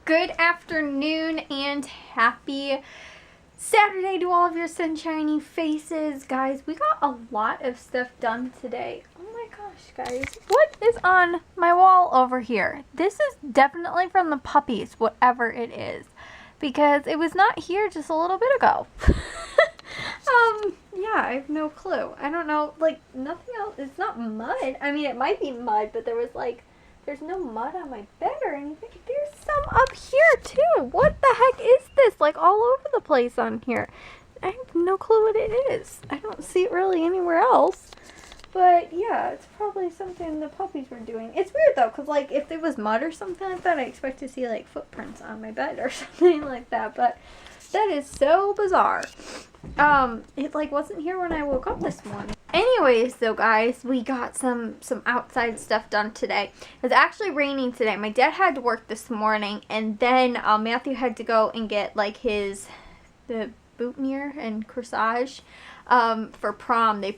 Good afternoon and happy Saturday to all of your sunshiny faces. Guys, we got a lot of stuff done today. Oh my gosh, guys. What is on my wall over here? This is definitely from the puppies, whatever it is. Because it was not here just a little bit ago. Yeah, I have no clue. I don't know, like, nothing else. It's not mud. I mean, it might be mud, but there's no mud on my bed or anything. There's some up here, too. What the heck is this? Like, all over the place on here. I have no clue what it is. I don't see it really anywhere else. But, yeah, it's probably something the puppies were doing. It's weird, though, because, like, if there was mud or something like that, I expect to see, like, footprints on my bed or something like that. But that is so bizarre. It, like, wasn't here when I woke up this morning. Anyways, though, guys, we got some outside stuff done today. It was actually raining today. My dad had to work this morning, and then Matthew had to go and get, like, the boutonniere and corsage for prom. They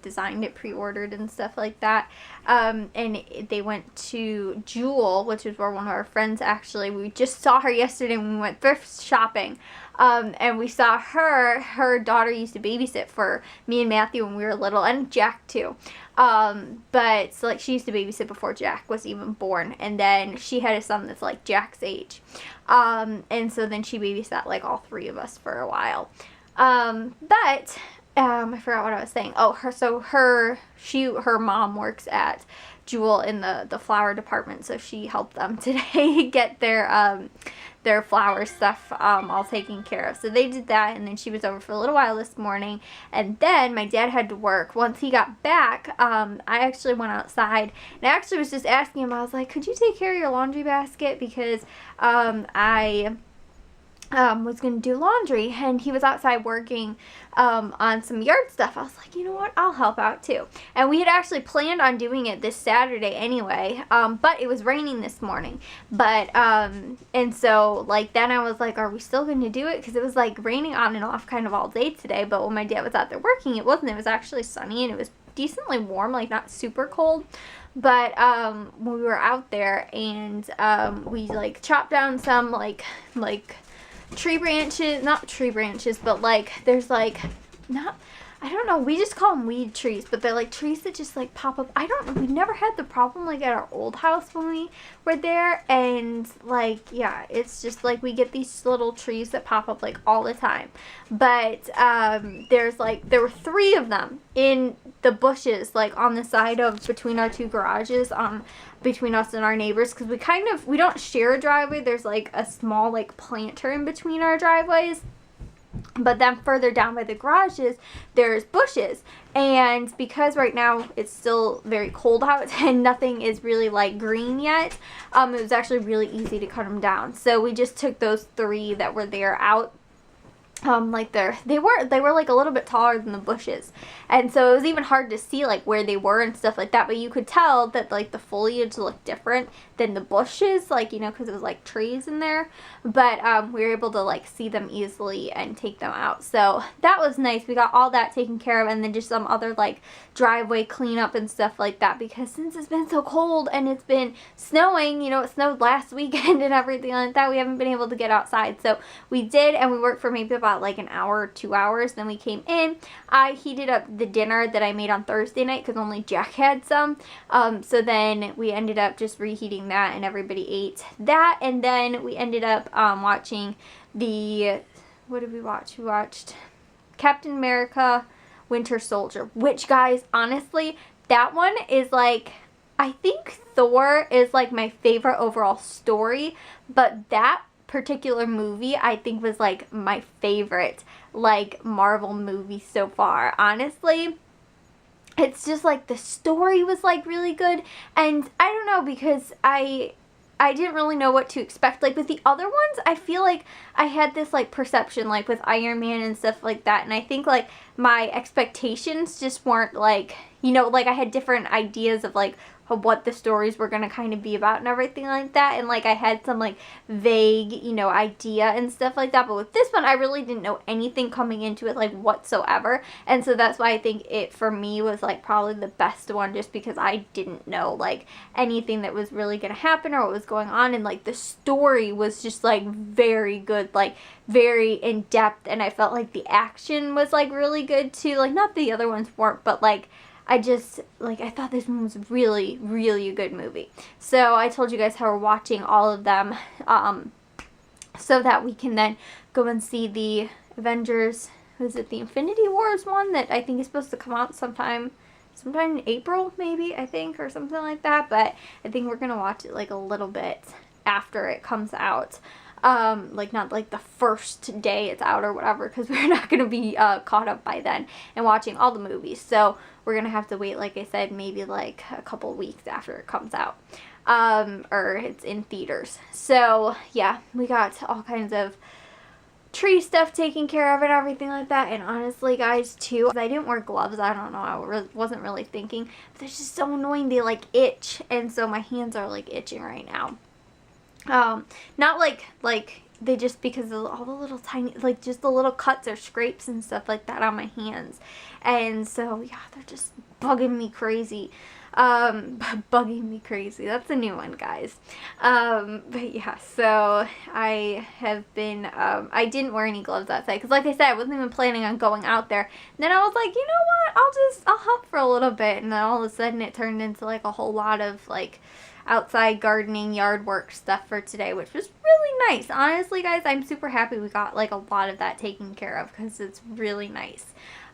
designed it, pre-ordered and stuff like that. And they went to Jewel, which is where one of our friends actually, we just saw her yesterday when we went thrift shopping. And we saw her daughter used to babysit for me and Matthew when we were little, and Jack too. But so, like, she used to babysit before Jack was even born, and then she had a son that's like Jack's age. And so then she babysat like all three of us for a while. But I forgot what I was saying. Oh, her mom works at Jewel in the flower department, so she helped them today get their flower stuff all taken care of. So they did that, and then she was over for a little while this morning, and then my dad had to work. Once he got back, I actually went outside, and I actually was just asking him, I was like, could you take care of your laundry basket, because I was going to do laundry, and he was outside working on some yard stuff. I was like, you know what, I'll help out too. And we had actually planned on doing it this Saturday anyway, but it was raining this morning. But and so, like, then I was like, are we still going to do it? Because it was like raining on and off kind of all day today, but when my dad was out there working, it wasn't. It was actually sunny, and it was decently warm, like not super cold. But when we were out there, and we like chopped down some like tree branches, not tree branches, but like there's like, I don't know, we just call them weed trees, but they're like trees that just like pop up. I don't know, we never had the problem like at our old house when we were there, and like, yeah, it's just like we get these little trees that pop up like all the time. But there were 3 of them in the bushes, like on the side of between our 2 garages, between us and our neighbors, because we don't share a driveway. There's like a small like planter in between our driveways. But then further down by the garages, there's bushes. And because right now it's still very cold out and nothing is really like green yet, it was actually really easy to cut them down. So we just took those 3 that were there out. They were like a little bit taller than the bushes, and so it was even hard to see like where they were and stuff like that, but you could tell that like the foliage looked different than the bushes, like, you know, because it was like trees in there. But we were able to like see them easily and take them out, so that was nice. We got all that taken care of, and then just some other like driveway cleanup and stuff like that, because since it's been so cold and it's been snowing, you know, it snowed last weekend and everything like that, we haven't been able to get outside. So we did, and we worked for maybe about like an hour or 2 hours. Then we came in. I heated up the dinner that I made on Thursday night because only Jack had some. So then we ended up just reheating that, and everybody ate that. And then we ended up watching what did we watch? We watched Captain America Winter Soldier, which, guys, honestly, that one is like, I think Thor is like my favorite overall story, but that particular movie I think was like my favorite like Marvel movie so far. Honestly, it's just like the story was like really good, and I don't know, because I didn't really know what to expect. Like with the other ones, I feel like I had this like perception like with Iron Man and stuff like that, and I think like my expectations just weren't like, you know, like I had different ideas of like of what the stories were gonna kind of be about and everything like that, and like I had some like vague, you know, idea and stuff like that. But with this one, I really didn't know anything coming into it like whatsoever, and so that's why I think it for me was like probably the best one, just because I didn't know like anything that was really gonna happen or what was going on, and like the story was just like very good, like very in depth, and I felt like the action was like really good too. Like not the other ones weren't, but like I just, like, I thought this one was really, really a good movie. So I told you guys how we're watching all of them, so that we can then go and see the Avengers, was it the Infinity Wars one that I think is supposed to come out sometime in April, maybe, I think, or something like that. But I think we're going to watch it, like, a little bit after it comes out. Like not like the first day it's out or whatever, because we're not going to be caught up by then and watching all the movies. So we're going to have to wait, like I said, maybe like a couple weeks after it comes out, or it's in theaters. So yeah, we got all kinds of tree stuff taken care of and everything like that. And honestly, guys, too, I didn't wear gloves. I don't know, I wasn't really thinking, but they're just so annoying. They like itch, and so my hands are like itching right now. Not like they just, because of all the little tiny, like just the little cuts or scrapes and stuff like that on my hands. And so, yeah, they're just bugging me crazy. Bugging me crazy. That's a new one, guys. But yeah, so I have been, I didn't wear any gloves outside, because like I said, I wasn't even planning on going out there. And then I was like, you know what, I'll help for a little bit. And then all of a sudden it turned into like a whole lot of like outside gardening, yard work stuff for today, which was really nice. Honestly, guys, I'm super happy we got like a lot of that taken care of, because it's really nice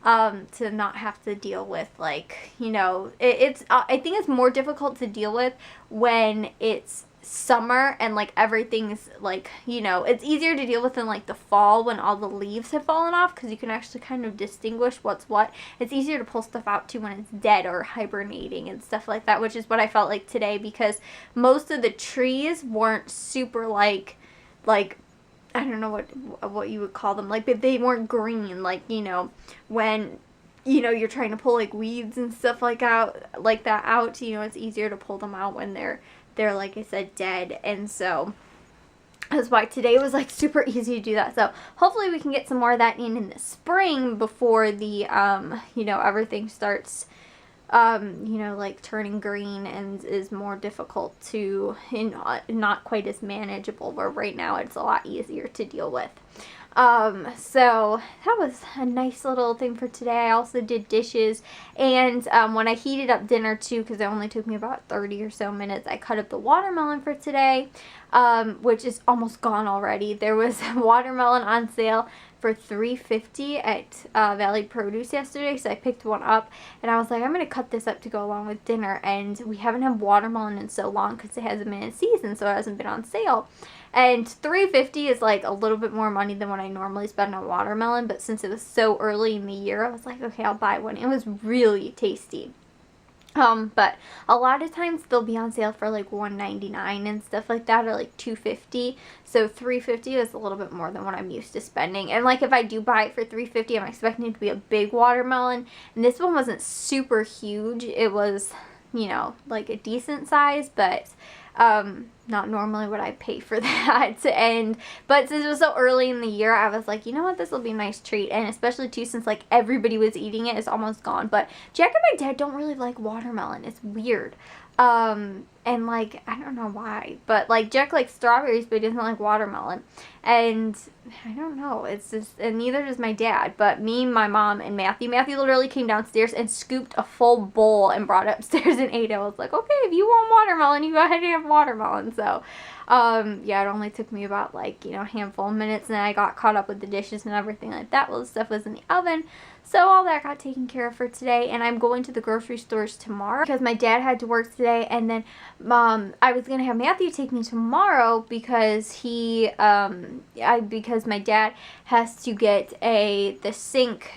to not have to deal with, like, you know, it's I think it's more difficult to deal with when it's summer and like everything's like, you know, it's easier to deal with in like the fall when all the leaves have fallen off, because you can actually kind of distinguish what's what. It's easier to pull stuff out too when it's dead or hibernating and stuff like that, which is what I felt like today, because most of the trees weren't super like I don't know what you would call them, like they weren't green, like, you know, when, you know, you're trying to pull like weeds and stuff like that out, you know, it's easier to pull them out when they're like I said, dead. And so that's why today was like super easy to do that. So hopefully we can get some more of that in the spring before the you know, everything starts you know, like turning green and is more difficult to, not quite as manageable, where right now it's a lot easier to deal with. So that was a nice little thing for today. I also did dishes, and when I heated up dinner too, because it only took me about 30 or so minutes, I cut up the watermelon for today, which is almost gone already. There was watermelon on sale for $3.50 at Valley Produce yesterday, so I picked one up, and I was like, I'm going to cut this up to go along with dinner, and we haven't had watermelon in so long because it hasn't been in season, so it hasn't been on sale. And $3.50 is like a little bit more money than what I normally spend on watermelon, but since it was so early in the year, I was like, okay, I'll buy one. It was really tasty. But a lot of times they'll be on sale for like $1.99 and stuff like that, or like $2.50. So $3.50 is a little bit more than what I'm used to spending. And like if I do buy it for $3.50, I'm expecting it to be a big watermelon. And this one wasn't super huge. It was, you know, like a decent size, but not normally what I pay for that. But since it was so early in the year, I was like, you know what, this will be a nice treat. And especially too, since like everybody was eating it, it's almost gone. But Jack and my dad don't really like watermelon. It's weird. And like, I don't know why, but like Jack likes strawberries, but he doesn't like watermelon. And I don't know, it's just, and neither does my dad, but me, my mom, and Matthew literally came downstairs and scooped a full bowl and brought it upstairs and ate it. I was like, okay, if you want watermelon, you go ahead and have watermelon. So yeah, it only took me about like, you know, a handful of minutes, and then I got caught up with the dishes and everything like that while the stuff was in the oven. So all that got taken care of for today, and I'm going to the grocery stores tomorrow because my dad had to work today, and then I was gonna have Matthew take me tomorrow because because my dad has to get the sink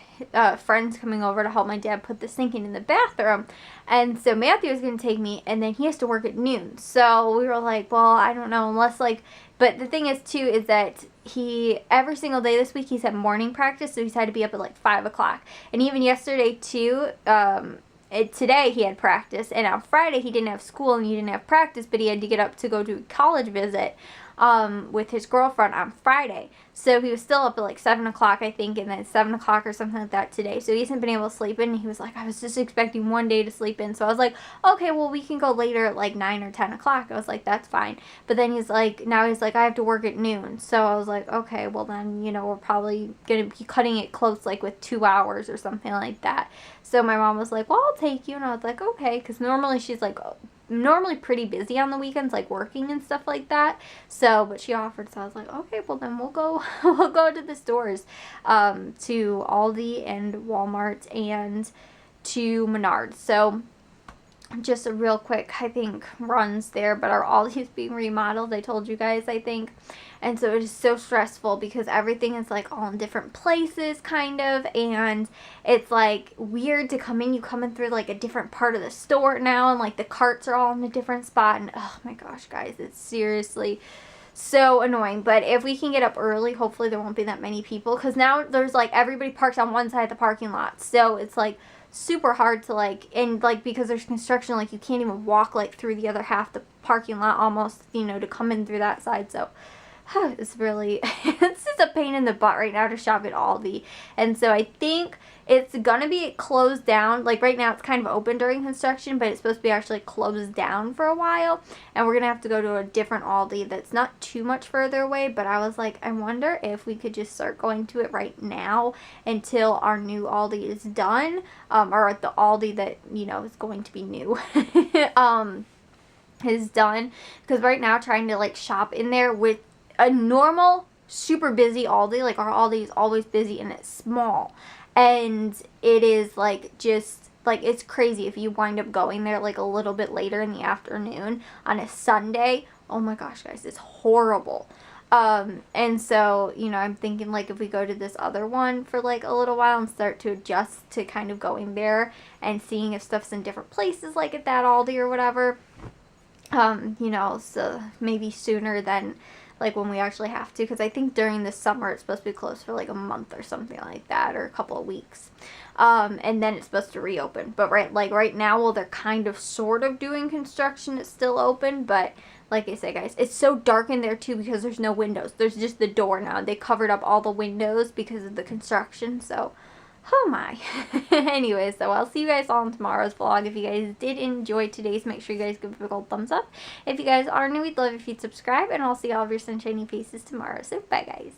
friends coming over to help my dad put the sink in the bathroom. And so Matthew was going to take me, and then he has to work at noon. So we were like, well, I don't know, unless like, but the thing is too, is that he, every single day this week, he's had morning practice, so he's had to be up at like 5 o'clock. And even yesterday too, today he had practice, and on Friday he didn't have school and he didn't have practice, but he had to get up to go to a college visit with his girlfriend on Friday. So he was still up at like 7 o'clock, I think, and then 7 o'clock or something like that today. So he hasn't been able to sleep in. And he was like, I was just expecting one day to sleep in. So I was like, okay, well, we can go later at like 9 or 10 o'clock. I was like, that's fine. But then he's like, now he's like, I have to work at noon. So I was like, okay, well then, you know, we're probably going to be cutting it close, like with 2 hours or something like that. So my mom was like, well, I'll take you. And I was like, okay, because normally she's like, normally pretty busy on the weekends, like working and stuff like that. So, but she offered, so I was like, okay, well then we'll go, we'll go to the stores, to Aldi and Walmart and to Menards. So, just a real quick, I think, runs there, but our Aldi is being remodeled. I told you guys, I think. And so it is so stressful because everything is like all in different places, kind of, and it's like weird to come in. You come in through like a different part of the store now, and like the carts are all in a different spot, and oh my gosh, guys, it's seriously so annoying. But if we can get up early, hopefully there won't be that many people, because now there's like everybody parks on one side of the parking lot, so it's like super hard to like, and like because there's construction, like you can't even walk like through the other half the parking lot almost, you know, to come in through that side. So it's really, it's just a pain in the butt right now to shop at Aldi. And so I think it's gonna be closed down. Like right now it's kind of open during construction, but it's supposed to be actually closed down for a while, and we're gonna have to go to a different Aldi that's not too much further away. But I was like, I wonder if we could just start going to it right now until our new Aldi is done, or the Aldi that, you know, is going to be new is done, because right now trying to like shop in there with a normal super busy Aldi, like our Aldi is always busy and it's small, and it is like just like, it's crazy if you wind up going there like a little bit later in the afternoon on a Sunday. Oh my gosh, guys, it's horrible. And so, you know, I'm thinking like if we go to this other one for like a little while and start to adjust to kind of going there and seeing if stuff's in different places, like at that Aldi or whatever, you know, so maybe sooner than like when we actually have to, because I think during the summer it's supposed to be closed for like a month or something like that, or a couple of weeks, and then it's supposed to reopen. But right now, well, they're kind of sort of doing construction, it's still open, but like I said, guys, it's so dark in there too because there's no windows. There's just the door now. They covered up all the windows because of the construction, so oh my. Anyway, so I'll see you guys all in tomorrow's vlog. If you guys did enjoy today's, make sure you guys give it a big old thumbs up. If you guys are new, we'd love if you'd subscribe, and I'll see all of your sunshiny faces tomorrow. So bye, guys.